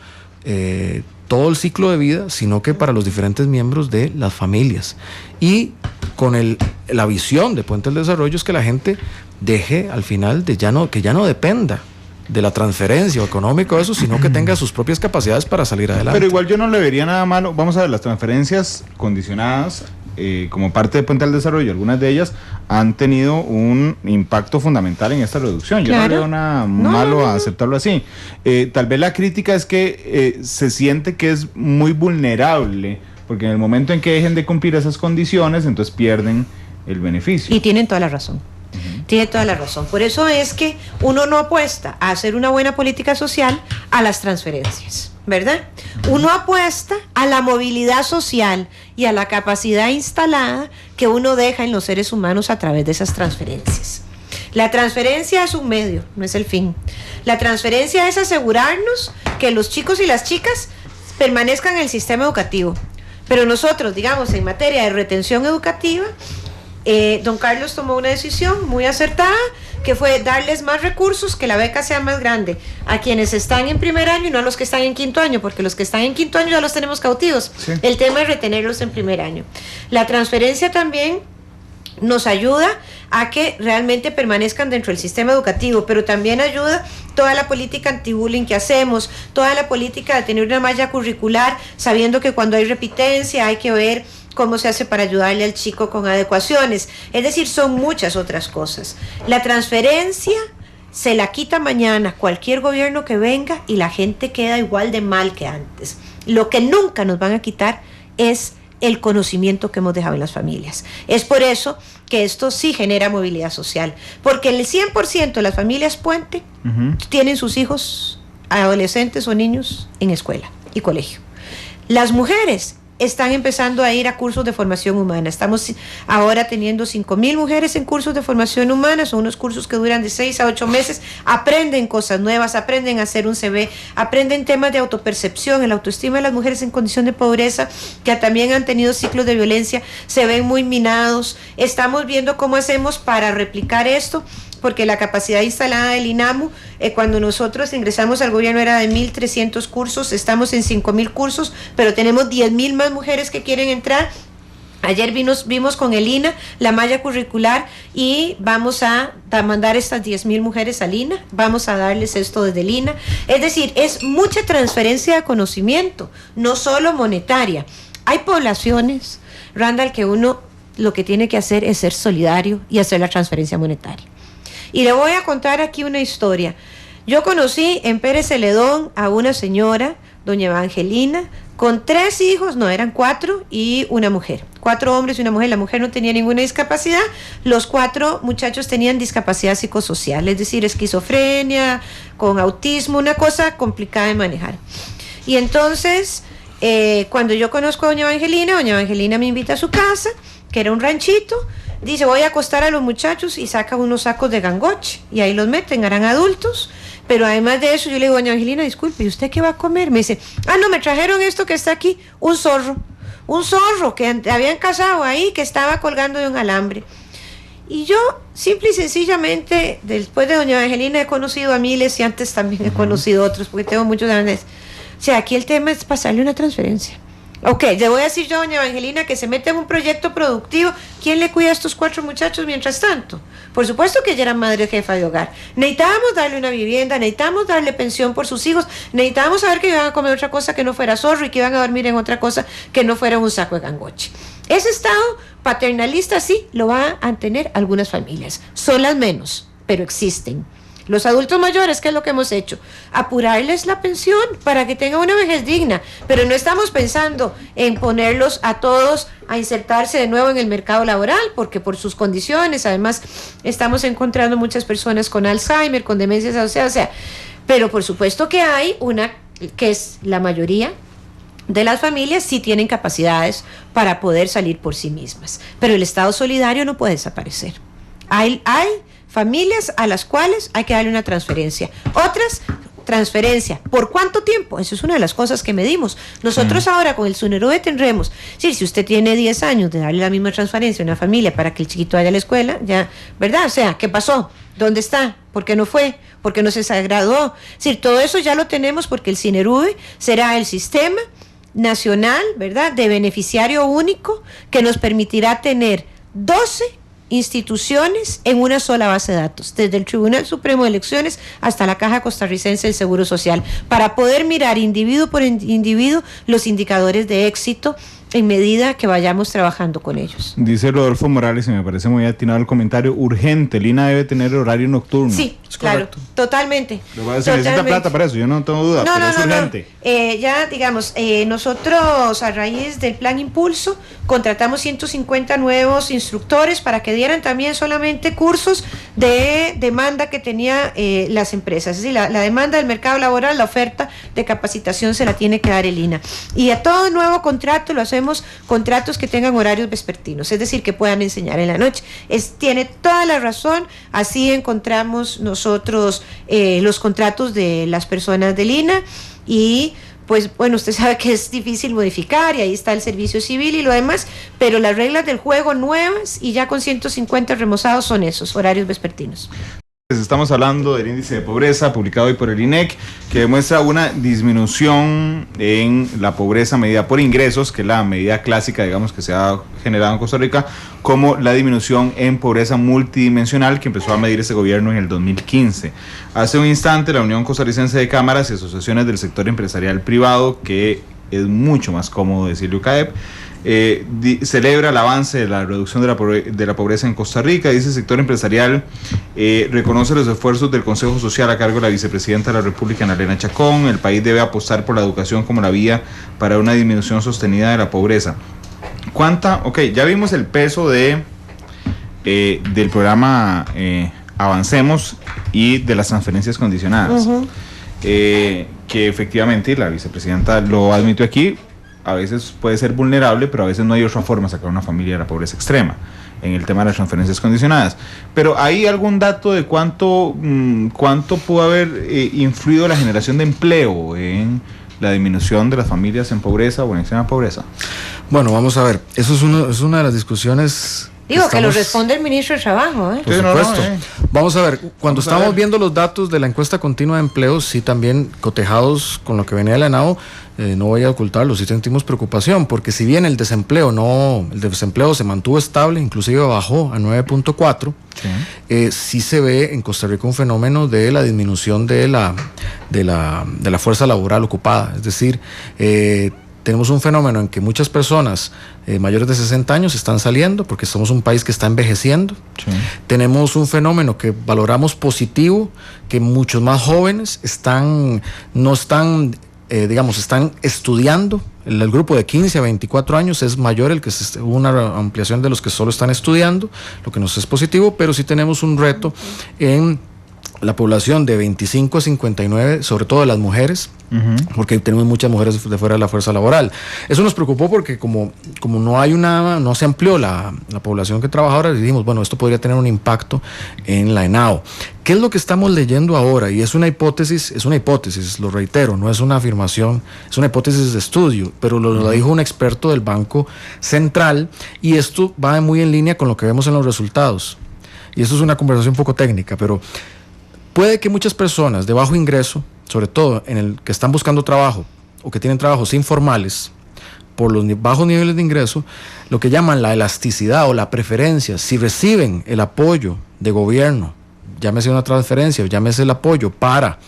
todo el ciclo de vida, sino que para los diferentes miembros de las familias. Y con la visión de Puente al Desarrollo es que la gente deje al final que ya no dependa de la transferencia o económico, eso, sino que tenga sus propias capacidades para salir adelante. Pero igual yo no le vería nada malo. Vamos a ver, las transferencias condicionadas como parte de Puente al Desarrollo, algunas de ellas han tenido un impacto fundamental en esta reducción. Yo no veo nada malo a aceptarlo así. Tal vez la crítica es que se siente que es muy vulnerable, porque en el momento en que dejen de cumplir esas condiciones, entonces pierden el beneficio. Y tienen toda la razón. Tiene toda la razón. Por eso es que uno no apuesta a hacer una buena política social a las transferencias, ¿verdad? Uno apuesta a la movilidad social y a la capacidad instalada que uno deja en los seres humanos a través de esas transferencias. La transferencia es un medio, no es el fin. La transferencia es asegurarnos que los chicos y las chicas permanezcan en el sistema educativo. Pero nosotros, digamos, en materia de retención educativa, don Carlos tomó una decisión muy acertada, que fue darles más recursos, que la beca sea más grande a quienes están en primer año y no a los que están en quinto año, porque los que están en quinto año ya los tenemos cautivos. Sí. El tema es retenerlos en primer año. La transferencia también nos ayuda a que realmente permanezcan dentro del sistema educativo, pero también ayuda toda la política anti-bullying que hacemos, toda la política de tener una malla curricular, sabiendo que cuando hay repitencia hay que ver cómo se hace para ayudarle al chico con adecuaciones. Es decir, son muchas otras cosas. La transferencia se la quita mañana cualquier gobierno que venga y la gente queda igual de mal que antes. Lo que nunca nos van a quitar es el conocimiento que hemos dejado en las familias. Es por eso que esto sí genera movilidad social, porque el 100% de las familias puente tienen sus hijos, adolescentes o niños en escuela y colegio. Las mujeres están empezando a ir a cursos de formación humana. Estamos ahora teniendo 5,000 mujeres en cursos de formación humana. Son unos cursos que duran de 6 a 8 meses. Aprenden cosas nuevas, aprenden a hacer un CV, aprenden temas de autopercepción, el autoestima de las mujeres en condición de pobreza, que también han tenido ciclos de violencia, se ven muy minados. Estamos viendo cómo hacemos para replicar esto, porque la capacidad instalada del INAMU, cuando nosotros ingresamos al gobierno era de 1,300 cursos, estamos en 5,000 cursos, pero tenemos 10,000 más mujeres que quieren entrar. Ayer vimos con el INA la malla curricular y vamos a mandar estas 10,000 mujeres al INA, vamos a darles esto desde el INA. Es decir, es mucha transferencia de conocimiento, no solo monetaria. Hay poblaciones, Randall, que uno lo que tiene que hacer es ser solidario y hacer la transferencia monetaria. Y le voy a contar aquí una historia. Yo conocí en Pérez Celedón a una señora, doña Evangelina, con 3 hijos, no, eran 4 y una mujer. 4 hombres y una mujer. La mujer no tenía ninguna discapacidad. Los 4 muchachos tenían discapacidad psicosocial, es decir, esquizofrenia, con autismo, una cosa complicada de manejar. Y entonces, cuando yo conozco a doña Evangelina me invita a su casa, que era un ranchito. Dice, voy a acostar a los muchachos, y saca unos sacos de gangoche y ahí los meten, eran adultos. Pero además de eso, yo le digo, doña Angelina, disculpe, ¿y usted qué va a comer? Me dice, no, me trajeron esto que está aquí, un zorro que habían cazado ahí, que estaba colgando de un alambre. Y yo, simple y sencillamente, después de doña Angelina, he conocido a miles, y antes también he conocido otros, porque tengo muchos años. O sea, aquí el tema es pasarle una transferencia. Ok, le voy a decir yo a doña Evangelina que se mete en un proyecto productivo. ¿Quién le cuida a estos 4 muchachos mientras tanto? Por supuesto que ella era madre jefa de hogar. Necesitábamos darle una vivienda, necesitábamos darle pensión por sus hijos, necesitábamos saber que iban a comer otra cosa que no fuera zorro y que iban a dormir en otra cosa que no fuera un saco de gangoche. Ese estado paternalista sí lo van a tener algunas familias. Son las menos, pero existen. Los adultos mayores, ¿qué es lo que hemos hecho? Apurarles la pensión para que tengan una vejez digna, pero no estamos pensando en ponerlos a todos a insertarse de nuevo en el mercado laboral, porque por sus condiciones, además, estamos encontrando muchas personas con Alzheimer, con demencias asociadas, pero por supuesto que hay una, que es la mayoría de las familias, sí tienen capacidades para poder salir por sí mismas, pero el Estado solidario no puede desaparecer. Hay familias a las cuales hay que darle una transferencia. Otras, transferencia. ¿Por cuánto tiempo? Eso es una de las cosas que medimos. Nosotros ahora con el SUNERUVE tendremos, si usted tiene 10 años de darle la misma transferencia a una familia para que el chiquito vaya a la escuela, ya, ¿verdad? O sea, ¿qué pasó? ¿Dónde está? ¿Por qué no fue? ¿Por qué no se graduó? Todo eso ya lo tenemos porque el SUNERUVE será el sistema nacional, ¿verdad?, de beneficiario único que nos permitirá tener 12 instituciones en una sola base de datos, desde el Tribunal Supremo de Elecciones hasta la Caja Costarricense del Seguro Social, para poder mirar individuo por individuo los indicadores de éxito en medida que vayamos trabajando con ellos. Dice Rodolfo Morales, y me parece muy atinado el comentario, urgente, el INA debe tener horario nocturno. Sí, claro, totalmente. Se necesita plata para eso, yo no tengo duda, pero es urgente. Ya, digamos, nosotros a raíz del Plan Impulso contratamos 150 nuevos instructores para que dieran también solamente cursos de demanda que tenía las empresas. Es decir, la demanda del mercado laboral, la oferta de capacitación se la tiene que dar el INA. Y a todo nuevo contrato lo hacemos contratos que tengan horarios vespertinos, es decir, que puedan enseñar en la noche. Tiene toda la razón, así encontramos nosotros los contratos de las personas del INA y pues bueno, usted sabe que es difícil modificar y ahí está el servicio civil y lo demás, pero las reglas del juego nuevas y ya con 150 remozados son esos horarios vespertinos. Estamos hablando del índice de pobreza publicado hoy por el INEC, que demuestra una disminución en la pobreza medida por ingresos, que es la medida clásica, digamos, que se ha generado en Costa Rica, como la disminución en pobreza multidimensional que empezó a medir este gobierno en el 2015. Hace un instante, la Unión Costarricense de Cámaras y Asociaciones del Sector Empresarial Privado, que es mucho más cómodo decirle UCAEP, celebra el avance de la reducción de la pobreza en Costa Rica. Dice el sector empresarial, reconoce los esfuerzos del Consejo Social a cargo de la vicepresidenta de la República, Ana Elena Chacón. El país debe apostar por la educación como la vía para una disminución sostenida de la pobreza. Ya vimos el peso del programa Avancemos y de las transferencias condicionadas, que efectivamente la vicepresidenta lo admitió aquí. A veces puede ser vulnerable, pero a veces no hay otra forma de sacar a una familia de la pobreza extrema en el tema de las transferencias condicionadas. Pero ¿hay algún dato de cuánto pudo haber influido la generación de empleo en la disminución de las familias en pobreza o en extrema pobreza? Bueno, vamos a ver, eso es una de las discusiones. Digo, que lo responde el ministro de Trabajo, Por supuesto. Vamos a ver, cuando estamos viendo los datos de la encuesta continua de empleo, sí también cotejados con lo que venía de la ENAO, no voy a ocultarlo, sí sentimos preocupación, porque si bien el desempleo se mantuvo estable, inclusive bajó a 9.4, sí se ve en Costa Rica un fenómeno de la disminución de la fuerza laboral ocupada, es decir, tenemos un fenómeno en que muchas personas mayores de 60 años están saliendo porque somos un país que está envejeciendo. Sí. Tenemos un fenómeno que valoramos positivo, que muchos más jóvenes están estudiando. El grupo de 15 a 24 años es mayor, hubo una ampliación de los que solo están estudiando, lo que nos es positivo, pero sí tenemos un reto en la población de 25 a 59, sobre todo de las mujeres, porque tenemos muchas mujeres de fuera de la fuerza laboral. Eso nos preocupó porque como no se amplió la población que trabaja ahora, dijimos, bueno, esto podría tener un impacto en la ENAO. ¿Qué es lo que estamos leyendo ahora? Y es una hipótesis, lo reitero, no es una afirmación, es una hipótesis de estudio, pero lo dijo un experto del Banco Central, y esto va muy en línea con lo que vemos en los resultados. Y esto es una conversación un poco técnica, pero puede que muchas personas de bajo ingreso, sobre todo en el que están buscando trabajo o que tienen trabajos informales, por los bajos niveles de ingreso, lo que llaman la elasticidad o la preferencia, si reciben el apoyo de gobierno, llámese una transferencia o llámese el apoyo para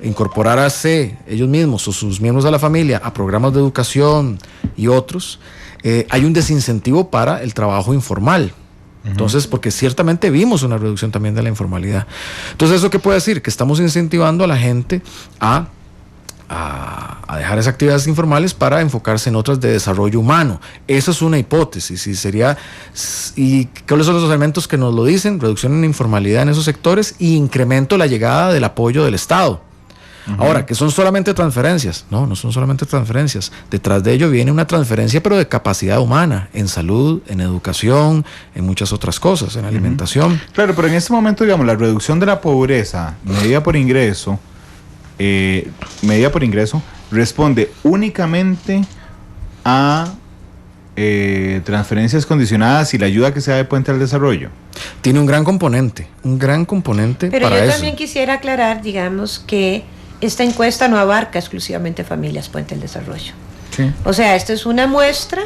incorporarse ellos mismos o sus miembros de la familia a programas de educación y otros, hay un desincentivo para el trabajo informal. Entonces, porque ciertamente vimos una reducción también de la informalidad. Entonces, ¿eso qué puede decir? Que estamos incentivando a la gente a dejar esas actividades informales para enfocarse en otras de desarrollo humano. Esa es una hipótesis ¿y cuáles son los elementos que nos lo dicen? Reducción en informalidad en esos sectores y incremento la llegada del apoyo del Estado. Ahora, ¿que son solamente transferencias? No son solamente transferencias. Detrás de ello viene una transferencia, pero de capacidad humana, en salud, en educación, en muchas otras cosas, en alimentación. Claro, pero en este momento, digamos, la reducción de la pobreza medida por ingreso, responde únicamente a transferencias condicionadas y la ayuda que se da de Puente al Desarrollo. Tiene un gran componente pero para yo eso. También quisiera aclarar, digamos, que esta encuesta no abarca exclusivamente familias Puente al Desarrollo. Sí. O sea, esta es una muestra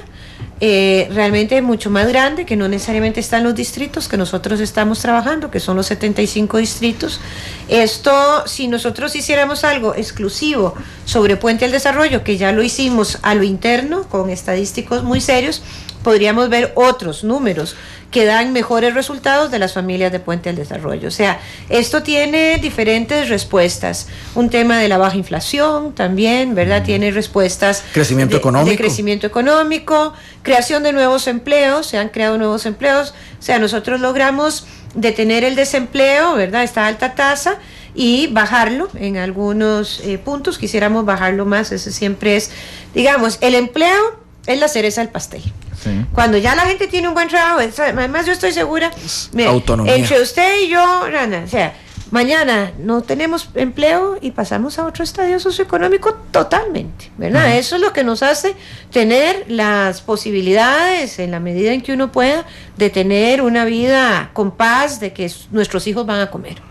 realmente mucho más grande, que no necesariamente está en los distritos que nosotros estamos trabajando, que son los 75 distritos. Esto, si nosotros hiciéramos algo exclusivo sobre Puente al Desarrollo, que ya lo hicimos a lo interno, con estadísticos muy serios, podríamos ver otros números que dan mejores resultados de las familias de Puente al Desarrollo. O sea, esto tiene diferentes respuestas. Un tema de la baja inflación también, ¿verdad? Tiene respuestas de crecimiento económico, creación de nuevos empleos, se han creado nuevos empleos. O sea, nosotros logramos detener el desempleo, ¿verdad? Esta alta tasa, y bajarlo en algunos puntos. Quisiéramos bajarlo más. Ese siempre es, digamos, el empleo es la cereza del pastel. Sí. Cuando ya la gente tiene un buen trabajo, además yo estoy segura, mira, autonomía. Entre usted y yo, Rana, o sea, mañana no tenemos empleo y pasamos a otro estadio socioeconómico totalmente, ¿verdad? Eso es lo que nos hace tener las posibilidades, en la medida en que uno pueda, de tener una vida con paz, de que nuestros hijos van a comer.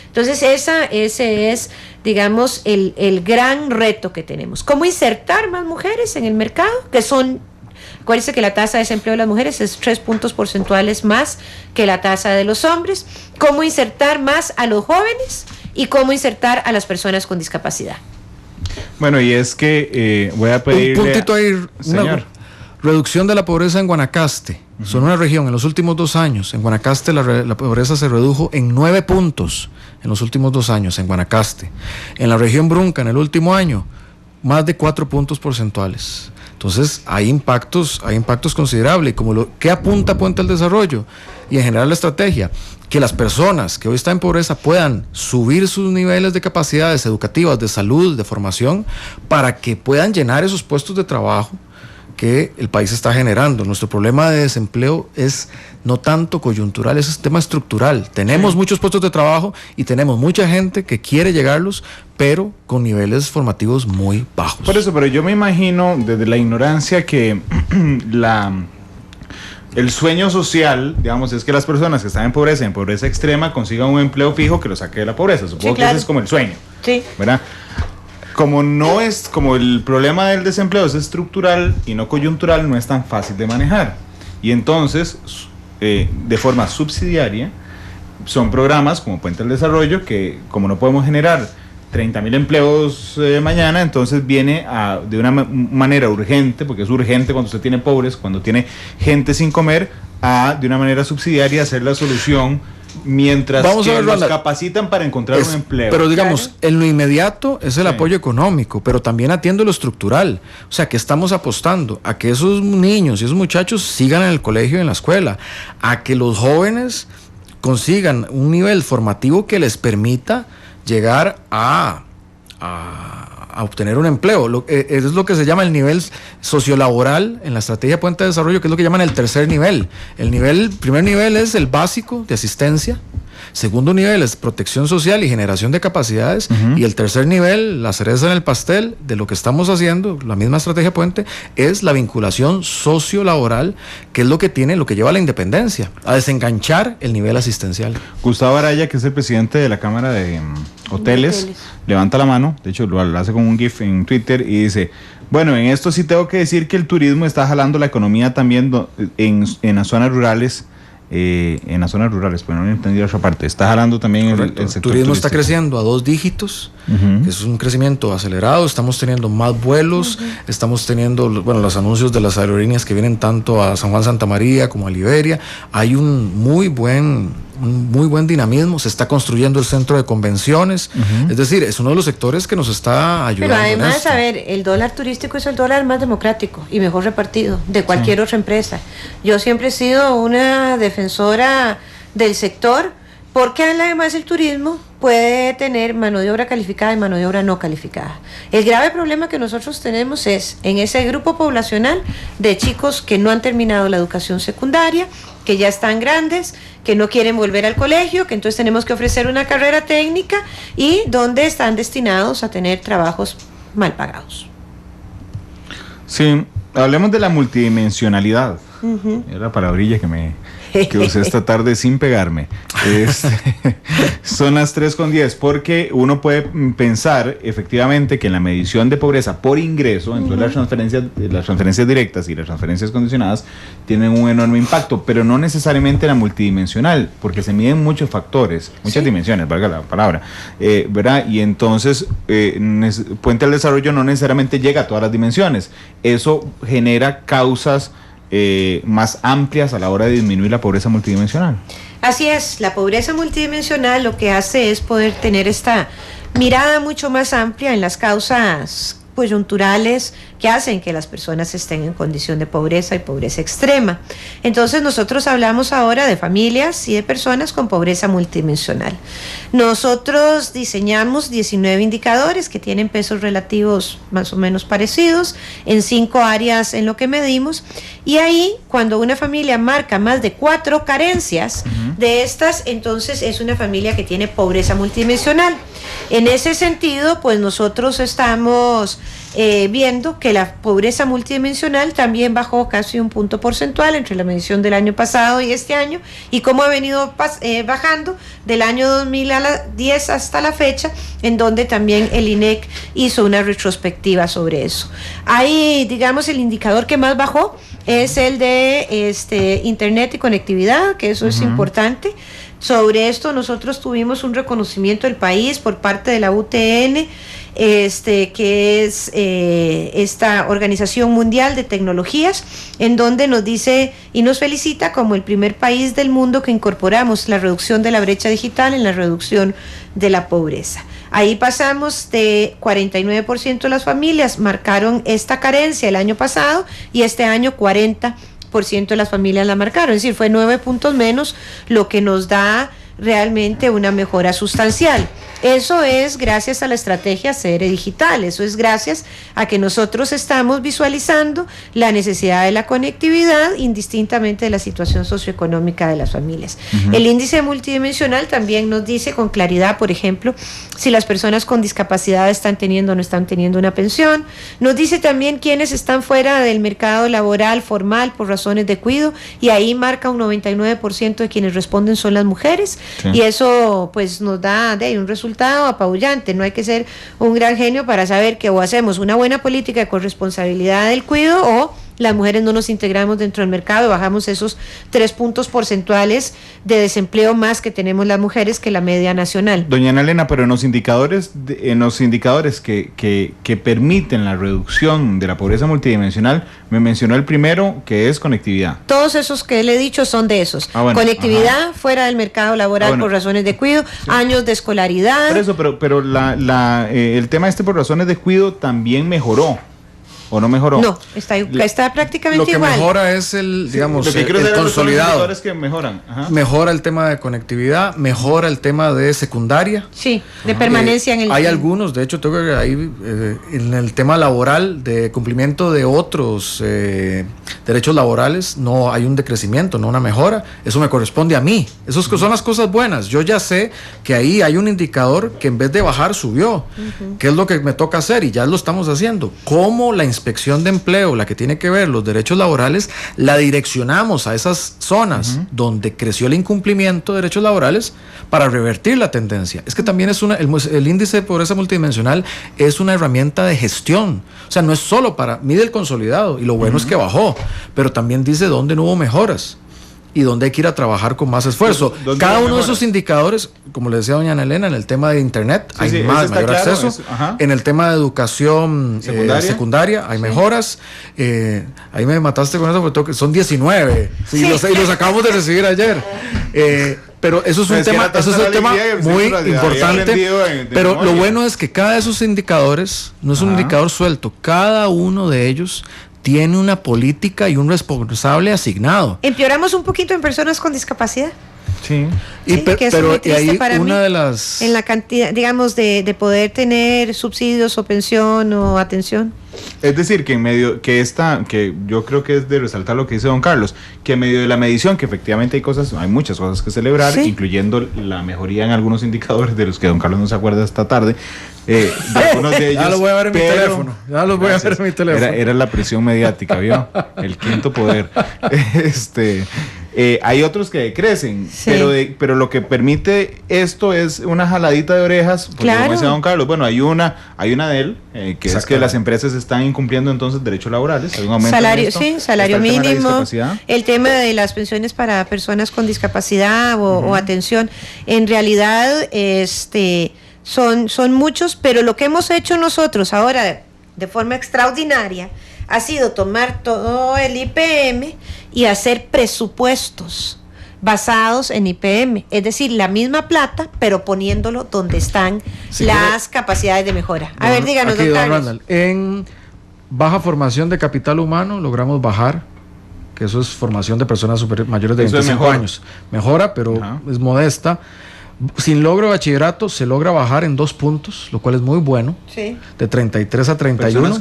Entonces ese es, digamos, el gran reto que tenemos. ¿Cómo insertar más mujeres en el mercado? Acuérdense que la tasa de desempleo de las mujeres es 3 puntos porcentuales más que la tasa de los hombres. ¿Cómo insertar más a los jóvenes? Y cómo insertar a las personas con discapacidad. Bueno, y es que voy a pedirle... Un puntito ahí, señor. Reducción de la pobreza en Guanacaste. Son una región, en los últimos 2 años, en Guanacaste la pobreza se redujo en 9 puntos en los últimos 2 años, en Guanacaste. En la región Brunca, en el último año, más de 4 puntos porcentuales. Entonces, hay impactos considerables. ¿Qué apunta Puente al Desarrollo? Y en general la estrategia, que las personas que hoy están en pobreza puedan subir sus niveles de capacidades educativas, de salud, de formación, para que puedan llenar esos puestos de trabajo que el país está generando. Nuestro problema de desempleo es no tanto coyuntural, es un tema estructural. Tenemos muchos puestos de trabajo y tenemos mucha gente que quiere llegarlos, pero con niveles formativos muy bajos. Por eso, pero yo me imagino desde la ignorancia que el sueño social, digamos, es que las personas que están en pobreza extrema, consigan un empleo fijo que los saque de la pobreza. Supongo que ese es como el sueño. Sí. ¿Verdad? Como el problema del desempleo es estructural y no coyuntural, no es tan fácil de manejar. Y entonces, de forma subsidiaria, son programas como Puente al Desarrollo que, como no podemos generar 30.000 empleos mañana, entonces viene de una manera urgente, porque es urgente cuando usted tiene pobres, cuando tiene gente sin comer, de una manera subsidiaria hacer la solución mientras los capacitan para encontrar un empleo. Pero digamos, en lo inmediato es el apoyo económico, pero también atiendo lo estructural. O sea, que estamos apostando a que esos niños y esos muchachos sigan en el colegio y en la escuela, a que los jóvenes consigan un nivel formativo que les permita llegar a obtener un empleo. Es lo que se llama el nivel sociolaboral en la estrategia Puente de Desarrollo, que es lo que llaman el tercer nivel. Primer nivel es el básico de asistencia, segundo nivel es protección social y generación de capacidades, y el tercer nivel, la cereza en el pastel de lo que estamos haciendo, la misma estrategia Puente, es la vinculación sociolaboral, que es lo que lleva a la independencia, a desenganchar el nivel asistencial. Gustavo Araya, que es el presidente de la Cámara de Hoteles, levanta la mano, de hecho lo hace con un GIF en Twitter y dice: bueno, en esto sí tengo que decir que el turismo está jalando la economía también en las zonas rurales. Pero no entendí la otra parte. Está jalando también el sector turismo turístico. Está creciendo a 2 dígitos, que es un crecimiento acelerado. Estamos teniendo más vuelos, estamos teniendo los anuncios de las aerolíneas que vienen tanto a San Juan Santa María como a Liberia. Hay un muy buen dinamismo. Se está construyendo el centro de convenciones, es decir, es uno de los sectores que nos está ayudando. Pero además, a ver, el dólar turístico es el dólar más democrático y mejor repartido de cualquier otra empresa. Yo siempre he sido una defensora del sector, porque además el turismo puede tener mano de obra calificada y mano de obra no calificada. El grave problema que nosotros tenemos es en ese grupo poblacional de chicos que no han terminado la educación secundaria, que ya están grandes, que no quieren volver al colegio, que entonces tenemos que ofrecer una carrera técnica y donde están destinados a tener trabajos mal pagados. Sí, hablemos de la multidimensionalidad. Es la palabrilla que usé esta tarde sin pegarme. Son las 3:10, porque uno puede pensar efectivamente que en la medición de pobreza por ingreso, entonces las transferencias directas y las transferencias condicionadas tienen un enorme impacto, pero no necesariamente la multidimensional, porque se miden muchos factores, muchas dimensiones, valga la palabra, ¿verdad? Y entonces Puente al Desarrollo no necesariamente llega a todas las dimensiones. Eso genera causas más amplias a la hora de disminuir la pobreza multidimensional. Así es, la pobreza multidimensional lo que hace es poder tener esta mirada mucho más amplia en las causas coyunturales que hacen que las personas estén en condición de pobreza y pobreza extrema. Entonces nosotros hablamos ahora de familias y de personas con pobreza multidimensional. Nosotros diseñamos 19 indicadores que tienen pesos relativos más o menos parecidos en 5 áreas en lo que medimos, y ahí cuando una familia marca más de 4 carencias de estas, entonces es una familia que tiene pobreza multidimensional. En ese sentido, pues nosotros estamos viendo que la pobreza multidimensional también bajó casi un punto porcentual entre la medición del año pasado y este año, y cómo ha venido bajando del año 2010 hasta la fecha, en donde también el INEC hizo una retrospectiva sobre eso. Ahí, digamos, el indicador que más bajó es el de internet y conectividad, que eso es importante. Sobre esto nosotros tuvimos un reconocimiento del país por parte de la UTN, que es esta Organización Mundial de Tecnologías, en donde nos dice y nos felicita como el primer país del mundo que incorporamos la reducción de la brecha digital en la reducción de la pobreza. Ahí pasamos de 49% de las familias marcaron esta carencia el año pasado, y este año 40% de las familias la marcaron, es decir, fue 9 puntos menos, lo que nos da realmente una mejora sustancial. Eso es gracias a la estrategia CR Digital, eso es gracias a que nosotros estamos visualizando la necesidad de la conectividad indistintamente de la situación socioeconómica de las familias. El índice multidimensional también nos dice con claridad, por ejemplo, si las personas con discapacidad están teniendo o no están teniendo una pensión. Nos dice también quiénes están fuera del mercado laboral formal por razones de cuidado, y ahí marca un 99% de quienes responden son las mujeres. Sí. Y eso pues nos da un resultado apabullante. No hay que ser un gran genio para saber que o hacemos una buena política de corresponsabilidad del cuidado o las mujeres no nos integramos dentro del mercado, bajamos esos 3 puntos porcentuales de desempleo más que tenemos las mujeres que la media nacional. Doña Ana Elena, pero en los indicadores que permiten la reducción de la pobreza multidimensional, me mencionó el primero, que es conectividad. Todos esos que le he dicho son de esos. Bueno, conectividad, fuera del mercado laboral por razones de cuidado, años de escolaridad. Por eso, pero el tema por razones de cuidado también mejoró. ¿O no mejoró? No, está prácticamente igual. Lo que mejora es el consolidado. Que mejoran. Ajá. Mejora el tema de conectividad, mejora el tema de secundaria. Sí, de permanencia en el... Hay algunos, de hecho, tengo que ahí en el tema laboral, de cumplimiento de otros derechos laborales, no hay un decrecimiento, no una mejora. Eso me corresponde a mí. Esas son las cosas buenas. Yo ya sé que ahí hay un indicador que en vez de bajar, subió. ¿Qué es lo que me toca hacer? Y ya lo estamos haciendo. ¿Cómo la inspección de empleo, la que tiene que ver los derechos laborales, la direccionamos a esas zonas donde creció el incumplimiento de derechos laborales para revertir la tendencia? Es que también es el índice de pobreza multidimensional es una herramienta de gestión, o sea, no es solo mide el consolidado, y lo bueno es que bajó, pero también dice dónde no hubo mejoras y dónde hay que ir a trabajar con más esfuerzo. Cada uno de esos indicadores, como le decía doña Ana Elena, en el tema de internet hay mayor acceso, en el tema de educación secundaria hay mejoras. Ahí me mataste con eso porque son 19 y los acabamos de recibir ayer. Pero eso es un tema muy importante, pero lo bueno es que cada de esos indicadores no es un indicador suelto, cada uno de ellos tiene una política y un responsable asignado. Empeoramos un poquito en personas con discapacidad. Sí. Pero ahí una de las... En la cantidad, digamos, de poder tener subsidios o pensión o atención. Es decir, que en medio, que yo creo que es de resaltar lo que dice don Carlos, que en medio de la medición, que efectivamente hay muchas cosas que celebrar, incluyendo la mejoría en algunos indicadores de los que don Carlos no se acuerda esta tarde, de algunos de ellos. Ya lo voy a ver en mi teléfono. Era la presión mediática, ¿vio? El quinto poder. Hay otros que decrecen, pero lo que permite esto es una jaladita de orejas, porque como decía don Carlos, bueno, hay una de él, que es que las empresas están incumpliendo entonces derechos laborales, hay un aumento salario mínimo, el tema de las pensiones para personas con discapacidad o atención. En realidad, son muchos, pero lo que hemos hecho nosotros ahora de forma extraordinaria ha sido tomar todo el IPM y hacer presupuestos basados en IPM, es decir, la misma plata, pero poniéndolo donde están las capacidades de mejora. A ver, díganos, don Carlos. En baja formación de capital humano logramos bajar, que eso es formación de personas mayores de 25 años. Mejora, pero es modesta. Sin logro de bachillerato se logra bajar en 2 puntos, lo cual es muy bueno, de 33 a 31.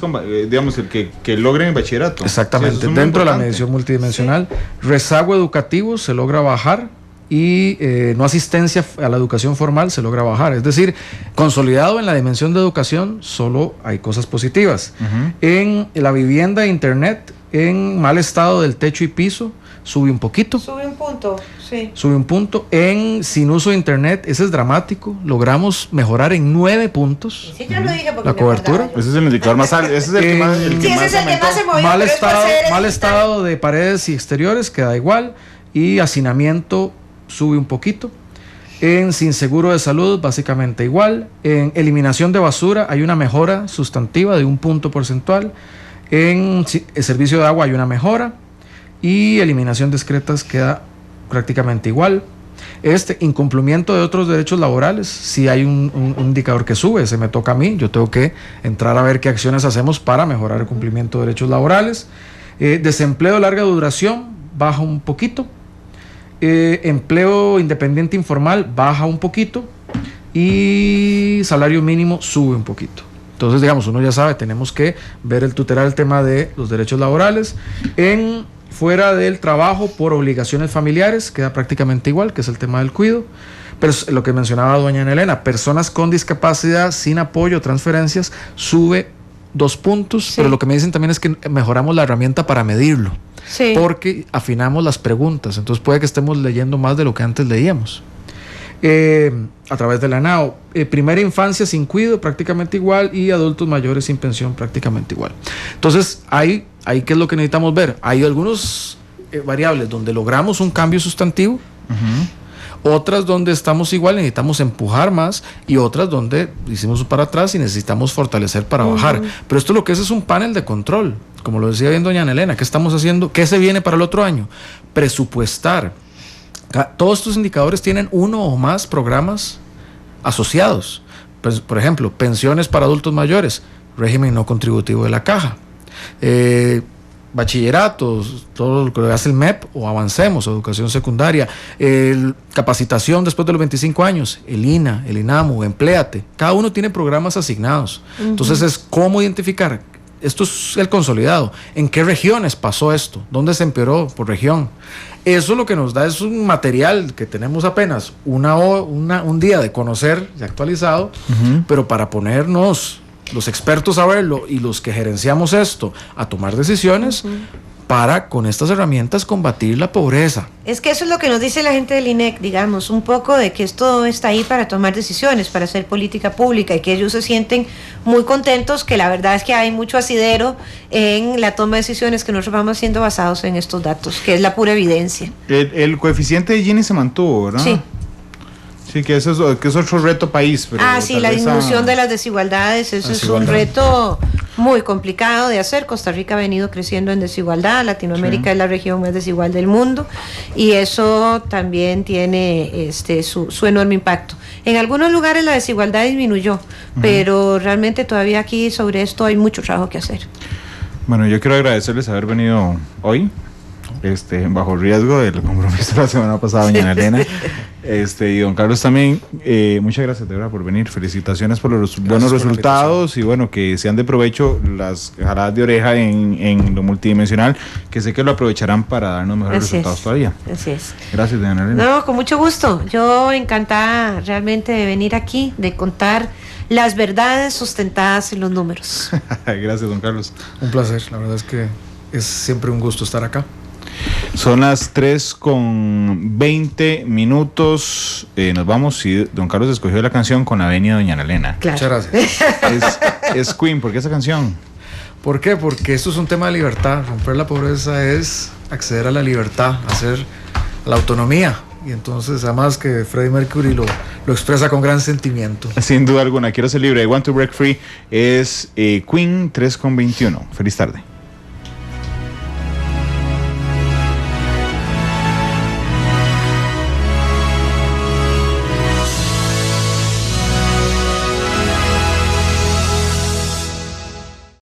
Digamos, el que logren el bachillerato. Exactamente, dentro de la medición multidimensional. Rezago educativo se logra bajar y no asistencia a la educación formal se logra bajar. Es decir, consolidado en la dimensión de educación, solo hay cosas positivas. En la vivienda e internet, en mal estado del techo y piso, sube un poquito. Sube un punto, sí. Sube un punto. Sin uso de internet, ese es dramático. Logramos mejorar en 9 puntos. Sí, ya lo dije porque la cobertura. Ese es el indicador más alto. Ese es el que más se movió. Mal estado de paredes y exteriores, queda igual. Y hacinamiento sube un poquito. Sin seguro de salud, básicamente igual. En eliminación de basura hay una mejora sustantiva de 1 punto porcentual. En el servicio de agua hay una mejora. Y eliminación de excretas queda prácticamente igual. Incumplimiento de otros derechos laborales, si hay un indicador que sube, ese me toca a mí, yo tengo que entrar a ver qué acciones hacemos para mejorar el cumplimiento de derechos laborales. Desempleo de larga duración baja un poquito. Empleo independiente informal baja un poquito. Y salario mínimo sube un poquito. Entonces, digamos, uno ya sabe, tenemos que tutelar el tema de los derechos laborales. Fuera del trabajo por obligaciones familiares, queda prácticamente igual, que es el tema del cuidado. Pero lo que mencionaba doña Ana Elena, personas con discapacidad sin apoyo, transferencias, sube 2 puntos, pero lo que me dicen también es que mejoramos la herramienta para medirlo, porque afinamos las preguntas, entonces puede que estemos leyendo más de lo que antes leíamos. a través de la NAO. Primera infancia sin cuido, prácticamente igual, y adultos mayores sin pensión, prácticamente igual. Entonces, ahí ¿qué es lo que necesitamos ver? Hay algunos variables donde logramos un cambio sustantivo, otras donde estamos igual, necesitamos empujar más, y otras donde hicimos para atrás y necesitamos fortalecer para bajar. Pero esto lo que es un panel de control, como lo decía bien doña Ana Elena. ¿Qué estamos haciendo? ¿Qué se viene para el otro año? Presupuestar. Todos estos indicadores tienen uno o más programas asociados. Pues, por ejemplo, pensiones para adultos mayores, régimen no contributivo de la caja, bachilleratos, todo lo que hace el MEP o Avancemos, educación secundaria, capacitación después de los 25 años, el INA, el INAMU, Empléate. Cada uno tiene programas asignados. Entonces es cómo identificar. Esto es el consolidado. ¿En qué regiones pasó esto? ¿Dónde se empeoró por región? Eso lo que nos da es un material que tenemos apenas un día de conocer y actualizado, pero para ponernos los expertos a verlo y los que gerenciamos esto a tomar decisiones para con estas herramientas combatir la pobreza. Es que eso es lo que nos dice la gente del INEC, digamos, un poco de que esto está ahí para tomar decisiones, para hacer política pública, y que ellos se sienten muy contentos, que la verdad es que hay mucho asidero en la toma de decisiones que nosotros vamos haciendo basados en estos datos, que es la pura evidencia. El coeficiente de Gini se mantuvo, ¿verdad? Sí. Sí, que eso es otro reto país. Pero sí, la disminución de las desigualdades, eso es un reto muy complicado de hacer. Costa Rica ha venido creciendo en desigualdad, Latinoamérica es la región más desigual del mundo, y eso también tiene su enorme impacto. En algunos lugares la desigualdad disminuyó, pero realmente todavía aquí sobre esto hay mucho trabajo que hacer. Bueno, yo quiero agradecerles haber venido hoy, bajo riesgo del compromiso de la semana pasada, doña Elena. Y don Carlos también, muchas gracias de verdad por venir, felicitaciones por los buenos resultados, y bueno, que sean de provecho las jaladas de oreja en lo multidimensional, que sé que lo aprovecharán para darnos mejores resultados todavía. Así es. Gracias, doña Elena. No, con mucho gusto, yo encantada realmente de venir aquí, de contar las verdades sustentadas en los números. Gracias, don Carlos. Un placer, la verdad es que es siempre un gusto estar acá. Son las 3:20. Nos vamos, y don Carlos escogió la canción Con la venia de doña Elena. Claro. Muchas gracias. Es Queen. ¿Por qué esa canción? ¿Por qué? Porque esto es un tema de libertad. Romper la pobreza es acceder a la libertad, hacer la autonomía. Y entonces, además que Freddie Mercury lo expresa con gran sentimiento. Sin duda alguna, quiero ser libre. I Want to Break Free es Queen, 3:21. Feliz tarde.